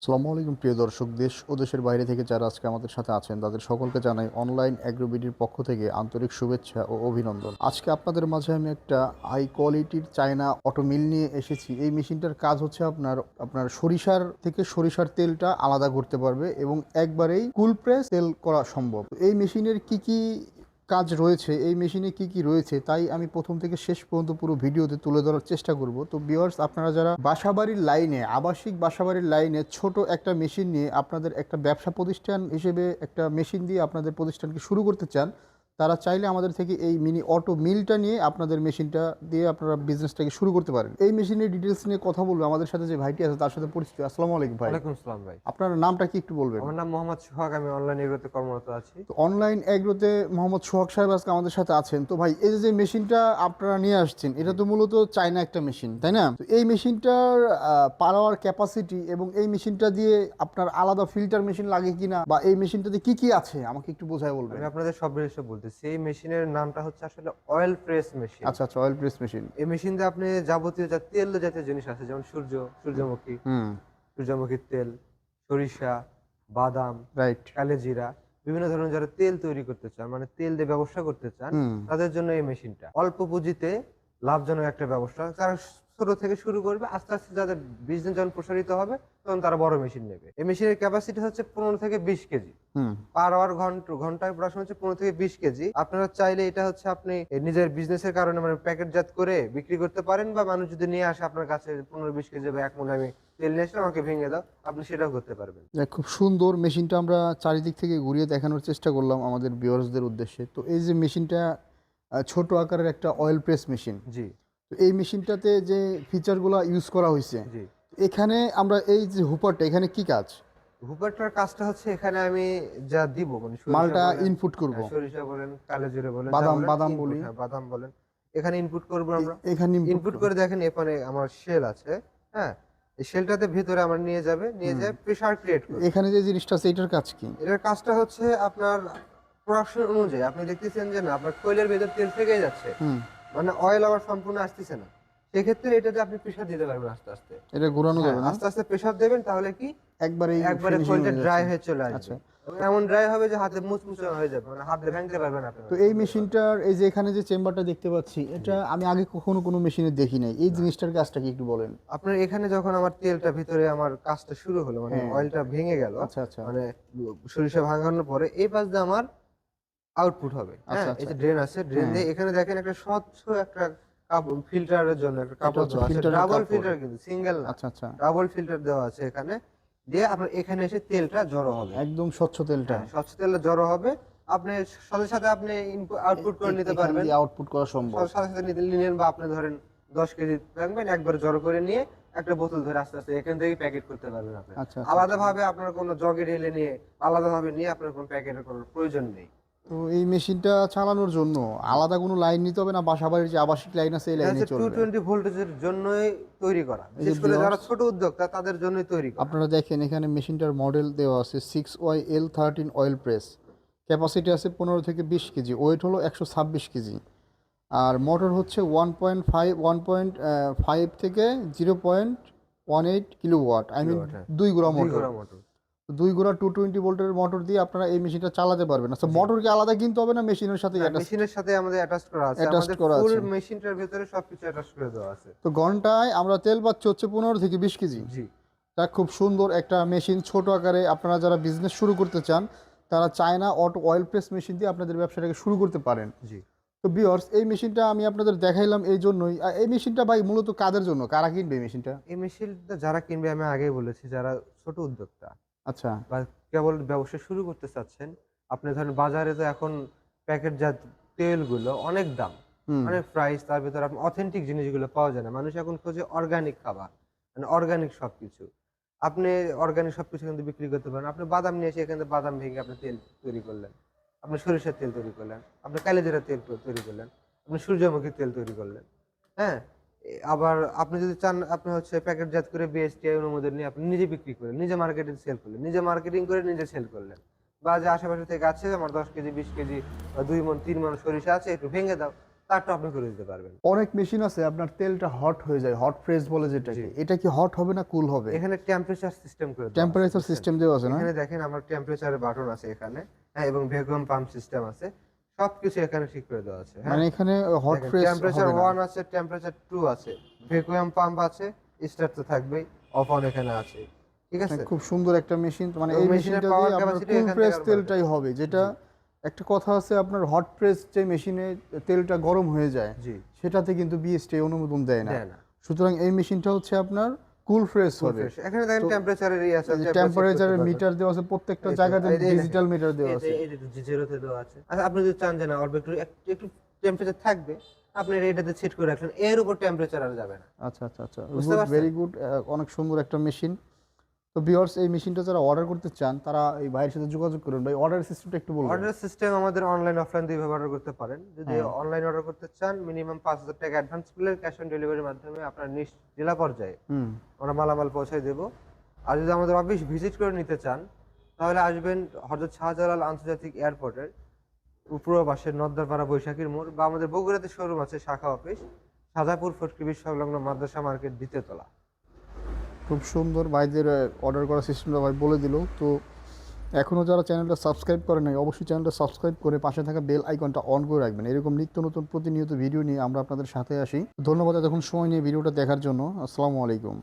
আসসালামু আলাইকুম প্রিয় দর্শক, দেশ ও দেশের বাইরে থেকে যারা আজকে আমাদের সাথে আছেন তাদের সকলকে জানাই অনলাইন অ্যাগ্রোবিডির পক্ষ থেকে আন্তরিক শুভেচ্ছা ও অভিনন্দন। আজকে আপনাদের মাঝে আমি একটা হাই কোয়ালিটির চায়না অটো মিল নিয়ে এসেছি। এই মেশিনটার কাজ হচ্ছে আপনার সরিষার থেকে সরিষার তেলটা আলাদা করতে পারবে এবং একবারেই কুল প্রেস তেল করা সম্ভব। এই মেশিনের কি কি কাজ রয়েছে, এই মেশিনে কি কি রয়েছে, তাই আমি প্রথম থেকে শেষ পর্যন্ত পুরো ভিডিওতে তুলে ধরার চেষ্টা করব। তো ভিউয়ার্স, আপনারা যারা বাসাবাড়ির লাইনে, আবাসিক বাসাবাড়ির লাইনে ছোট একটা মেশিন নিয়ে আপনাদের একটা ব্যবসা প্রতিষ্ঠান হিসেবে একটা মেশিন দিয়ে আপনাদের প্রতিষ্ঠানকে শুরু করতে চান, তারা চাইলে আমাদের থেকে এই মিনি অটো মিলটা নিয়ে আপনাদের মেশিনটা দিয়ে আপনারা বিজনেসটাকে শুরু করতে পারেন। এই মেশিনের ডিটেলস নিয়ে কথা বলবো আমাদের সাথে যে ভাইটি আছে তার সাথে পরিচিত। আসসালামু আলাইকুম ভাই। ওয়ালাইকুম আসসালাম ভাই। আপনার নামটা কি একটু বলবেন? আমার নাম মোহাম্মদ সোহাগ। আমি অনলাইন এগ্রোতে কর্মরত আছি। তো অনলাইন এগ্রোতে মোহাম্মদ সোহাগ সাহেব আজকে আমাদের সাথে আছেন। তো ভাই, এই যে মেশিনটা আপনারা নিয়ে আসছেন, এটা জি। তো মূলত চায়না একটা মেশিন, তাই না? তো এই মেশিনটার পাওয়ার ক্যাপাসিটি এবং এই মেশিনটা দিয়ে আপনার আলাদা ফিল্টার মেশিন লাগে কিনা, বা এই মেশিনটাতে কি কি আছে আমাকে একটু বোঝায় বলবেন। আমি আপনাদের সব বিষয়ে বলতেছি। এই মেশিনের নামটা হচ্ছে আসলে অয়েল প্রেস মেশিন। আচ্ছা আচ্ছা, অয়েল প্রেস মেশিন। এই মেশিন দিয়ে আপনি যাবতীয় যা তেল জাতীয় জিনিস আছে, যেমন সূর্যমুখী, হুম। সূর্যমুখীর তেল, সরিষা, বাদাম, রাইট। কালোজিরা, বিভিন্ন ধরনের যারা তেল তৈরি করতে চান, মানে তেল দিয়ে ব্যবসা করতে চান, হুম। তাদের জন্য এই মেশিনটা অল্প পুঁজিতে লাভজনক একটা ব্যবসা। তারা ছোট থেকে শুরু করবে, আস্তে আস্তে যাদের বিজনেস যখন প্রসারিত হবে তখন তারা বড় মেশিন নেবে। এই মেশিনের ক্যাপাসিটি হচ্ছে 15 থেকে 20 কেজি। হুম। পার আওয়ার ঘন্টায় প্রোডাকশন হচ্ছে 15 থেকে 20 কেজি। আপনারা চাইলে এটা হচ্ছে আপনি নিজের বিজনেসের কারণে মানে প্যাকেটজাত করে বিক্রি করতে পারেন, বা মানুষ যদি নিয়ে আসে আপনার কাছে 15-20 কেজি বা 1 মণ আমি তেল নিয়ে আসলাম, আমাকে ভেঙে দাও, আপনি সেটাও করতে পারবেন। যাক, খুব সুন্দর মেশিনটা আমরা চারিদিক থেকে ঘুরিয়ে দেখানোর চেষ্টা করলাম আমাদের ভিউয়ার্সদের উদ্দেশ্যে। তো এই যে মেশিনটা ছোট আকারের একটা অয়েল প্রেস মেশিন। জি, তো এই মেশিনটাতে যে ফিচারগুলো ইউজ করা হয়েছে, জি। এখানে আমরা এই যে হুপারটা, এখানে কি কাজ? হুপারটার কাজটা হচ্ছে এখানে আমি যা দিব মানে সরিষা মালটা বলেন, ইনপুট করব। সরিষা বলেন, কালোজিরা বলেন, যা বাদাম বলেন বাদাম ইনপুট, বলি। হ্যাঁ বাদাম বলেন, এখানে ইনপুট করব আমরা। এখানে ইনপুট ইনপুট করে দেখেন এখানে আমার শেল আছে, হ্যাঁ? এই শেলটাতে ভিতরে আমার নিয়ে যাবে, নিয়ে হুম। যায় প্রেসার ক্রিয়েট করবে। এখানে যে জিনিসটা আছে এটার কাজ কি? এটার কাজটা হচ্ছে আপনার প্রোডাকশন অনুযায়ী আপনি দেখতেছেন যে না আপনার কোয়েলের ভেতর তেল থেকেই যাচ্ছে, হুম। মানে অয়েল আবার সম্পূর্ণ আসতেছে না। সেক্ষেত্রে এটাতে আপনি প্রেসার দিতে পারবেন আস্তে আস্তে। এটা ঘোরানো হ্যাঁ, যাবে না? আস্তে আস্তে প্রেসার দেবেন, তাহলে কি একবারেই একবারে ফিনিশিং কোয়েলটা হয়ে ড্রাই যাচ্ছে। হয়ে চলে আচ্ছা। আসবে। এবং এমন ড্রাই হবে যে হাতে মুচমুচে হয়ে যাবে, মানে হাতে ভাঙতে পারবেন আপনি। তো এই মেশিনটার এই যে এখানে যে চেম্বারটা দেখতে পাচ্ছি, এটা জি। আমি আগে কখনো কোনো মেশিনে দেখি নাই। এই না, জিনিসটার কাজটা কি একটু বলেন? আপনার এখানে যখন আমার তেলটা ভিতরে আমার কাজটা শুরু হলো, মানে হ্যাঁ। অয়েলটা ভেঙে গেল, আচ্ছা আচ্ছা। মানে সরিষা ভাঙানোর পরে এই পাশ দিয়ে আমার আউটপুট হবে। আচ্ছা হ্যাঁ? এই আচ্ছা। যে ড্রেন আছে, ড্রেন হ্যাঁ। দিয়ে এখানে দেখেন একটা স্বচ্ছ একটা ফিল্টারের জন্য একটা এটা কাপড় হচ্ছে দেওয়া আছে। ফিল্টারের ডাবল কাপড়। ফিল্টার কিন্তু সিঙ্গেল না। আচ্ছা আচ্ছা। ডাবল ফিল্টার দেওয়া আছে এখানে। দিয়ে আপনার এখানে এসে তেলটা জড়ো হবে। একদম স্বচ্ছ তেলটা। হ্যাঁ, স্বচ্ছ তেলটা জড়ো হবে। আপনি সাথে, সাথে আপনি আউটপুট করে নিতে এখান পারবেন। দিয়ে আউটপুট করা সম্ভব। সাথে, সাথে নিতে নিলেন, বা আপনি ধরেন 10 কেজি রাখবেন, একবারে জড়ো করে নিয়ে একটা বোতল ধরে আস্তে, আস্তে এখান থেকেই প্যাকেট করতে পারবেন আপনি। আচ্ছা আচ্ছা। আলাদাভাবে আপনার কোনো জগে ঢেলে নিয়ে আলাদাভাবে নিয়ে আপনার কোনো প্যাকেটের কোনো প্রয়োজন নেই। তো এই মেশিনটা চালানোর জন্য আলাদা কোনো লাইন নিতে হবে না? বাসাবাড়ির যে আবাসিক লাইন আছে এই এটা লাইনেই হচ্ছে চলবে? 220 ভোল্টেজের জন্যই তৈরি করা। এই যে বিশেষ করে যারা ভিউয়ার্স, ছোট উদ্যোক্তা তাদের জন্যই তৈরি করা। আপনারা দেখেন এখানে মেশিনটার মডেল দেওয়া আছে 6YL13 অয়েল প্রেস। ক্যাপাসিটি আছে 15 থেকে 20 কেজি, ওয়েট হলো 126 কেজি। আর মোটর হচ্ছে 1.5 থেকে 0.18 কিলোওয়াট, আই মিন কিলোওয়াট, হ্যাঁ। 2 গোড়া 2 মোটর। ঘোড়া মোটর। 2 গোড়া 220 ভোল্টের মোটর দিয়ে আপনারা এই মেশিনটা চালাতে পারবেন। আচ্ছা, জি। মোটর কি আলাদা কিনতে হবে না মেশিনের সাথে না, অ্যাটাচ? মেশিনের সাথে আমাদের অ্যাটাচ করা আছে। অ্যাটাচড আমাদের করা ফুল আছে। মেশিনটার ভেতরে সবকিছু অ্যাটাচ করে দেওয়া আছে। তো ঘন্টায় আমরা তেল পাচ্ছি হচ্ছে 15 থেকে 20 কেজি। জি, তা খুব সুন্দর একটা মেশিন, ছোট আকারে আপনারা যারা বিজনেস শুরু করতে চান তারা China auto oil press machine দিয়ে আপনাদের ব্যবসাটাকে শুরু করতে পারেন। জি। তো ভিউয়ার্স, এই মেশিনটা আমি আপনাদের দেখাইলাম এই জন্যই। এই মেশিনটা ভাই মূলত কাদের জন্য, কারা কিনবে এই মেশিনটা? এই মেশিনটা যারা কিনবে আমি আগেই বলেছি, যারা ছোট উদ্যোক্তা আচ্ছা। বা কেবল ব্যবসা শুরু করতে চাচ্ছেন। আপনি ধরেন বাজারে তো এখন প্যাকেটজাত তেলগুলো অনেক দাম, হুম। অনেক প্রাইস, তার ভেতরে আপনার অথেন্টিক জিনিসগুলো পাওয়া যায় না। মানুষ এখন খোঁজে অর্গানিক খাবার, মানে অর্গানিক সবকিছু। আপনি অর্গানিক সবকিছু কিন্তু বিক্রি করতে পারেন। আপনি বাদাম নিয়ে এসে এখান থেকে বাদাম ভেঙে আপনি তেল তৈরি করলেন। আপনি সরিষার তেল তৈরি করলেন। আপনি কালিজিরার তেল তৈরি করলেন। আপনি সূর্যমুখীর তেল তৈরি করলেন। হ্যাঁ? আবার আপনি যদি চান আপনি হচ্ছে প্যাকেটজাত করে বিএসটিআই অনুমোদন নিয়ে আপনি নিজে বিক্রি করলেন, নিজে মার্কেটে সেল করলেন, নিজে মার্কেটিং করে নিজে সেল করলেন। বা যে আশেপাশে থেকে আছে আমার 10 কেজি 20 কেজি বা 2 মণ 3 মণ সরিষা আছে একটু ভেঙে দাও। তারটা আপনি করে দিতে পারবেন। অনেক মেশিন আছে আপনার তেলটা হট হয়ে যায়, হট প্রেস বলে যেটাকে। এটা কি হট হবে না কুল হবে? এখানে টেম্পারেচার সিস্টেম করে দেওয়া আছে, টেম্পারেচার বুঝছেন? সিস্টেম দেওয়া আছে না? এখানে দেখেন আমার টেম্পারেচারের বাটন আছে এখানে, হ্যাঁ, এবং ভ্যাকুয়াম পাম্প সিস্টেম আছে। সবকিছু এখানে ঠিক করে দেওয়া আছে, হ্যাঁ? মানে এখানে হট দেখেন প্রেস টেম্পারেচার হবে না। 1 আছে, টেম্পারেচার 2 আছে, ভ্যাকুয়াম পাম্প আছে, স্টার্ট তো থাকবেই, অফ অন এখানে আছে। ঠিক আছে? খুব সুন্দর একটা মেশিন, মানে এবং এই মেশিনের মেশিনটা পাওয়ার দিয়ে আপনার ক্যাপাসিটি কুল এখান প্রেস থেকে আরো বাড়বে। তেলটাই হবে, যেটা জি, একটা কথা আছে আপনার হট প্রেস যে মেশিনে তেলটা গরম হয়ে যায় জি, সেটাতে কিন্তু বিএসটি অনুমোদন দেয় না। দেয় না। সুতরাং এই মেশিনটা হচ্ছে আপনার কুল প্রেস ফুল হবে। ফ্রেশ। এখানে দেখেন তো টেম্পারেচারের আছে, আপনি চেক করতে টেম্পারেচারের পারবেন। মিটার দেওয়া আছে, প্রত্যেকটা এই তো, জায়গাতে এই দেখেন, ডিজিটাল মিটার দেওয়া আছে। এই যে জিরোতে দেওয়া আছে। আচ্ছা, আপনি যদি চান যে না অল্প একটু একটু টেম্পারেচার থাকবে, আপনি এটাতে সেট করে রাখলেন। এর উপর টেম্পারেচার আর যাবে না। আচ্ছা আচ্ছা আচ্ছা, বুঝতে গুড, পারছেন? Very good. অনেক সুন্দর একটা মেশিন। তো ভিউয়ার্স, এই মেশিনটা যারা অর্ডার করতে চান তারা এই ভাইয়ের সাথে যোগাযোগ করুন। ভাই, অর্ডার সিস্টেমটা একটু বলবেন? অর্ডার সিস্টেম আমাদের অনলাইন অফলাইন দুইভাবে অর্ডার করতে পারেন। যদি হ্যাঁ। অনলাইন অর্ডার করতে চান মিনিমাম ৫,০০০ টাকা অ্যাডভান্স করলে ক্যাশ অন ডেলিভারির মাধ্যমে আপনার নিজ জেলা পর্যায়ে হুম। আমরা মালামাল পৌঁছায় দেব। আর যদি আমাদের অফিস ভিজিট করে নিতে চান তাহলে আসবেন হযরত শাহজালাল আন্তর্জাতিক এয়ারপোর্টের পূর্ব পাশে নদ্দারপাড়া বৈশাখীর মোড়, বা আমাদের বগুড়াতে শোরুম আছে শাখা অফিস সাজাপুর ফটকি ব্রিজ সংলগ্ন মাদ্রাসা মার্কেট ২য় তলা। খুব সুন্দর ভাইদের অর্ডার করার সিস্টেমটা ভাই বলে দিল। তো এখনও যারা চ্যানেলটা সাবস্ক্রাইব করে নাই অবশ্যই চ্যানেলটা সাবস্ক্রাইব করে পাশে থাকা বেল আইকনটা অন করে রাখবেন। এরকম নিত্য নতুন প্রতিনিয়ত ভিডিও নিয়ে আমরা আপনাদের সাথে আসি। ধন্যবাদ এতক্ষণ সময় নিয়ে ভিডিওটা দেখার জন্য। আসসালামু আলাইকুম।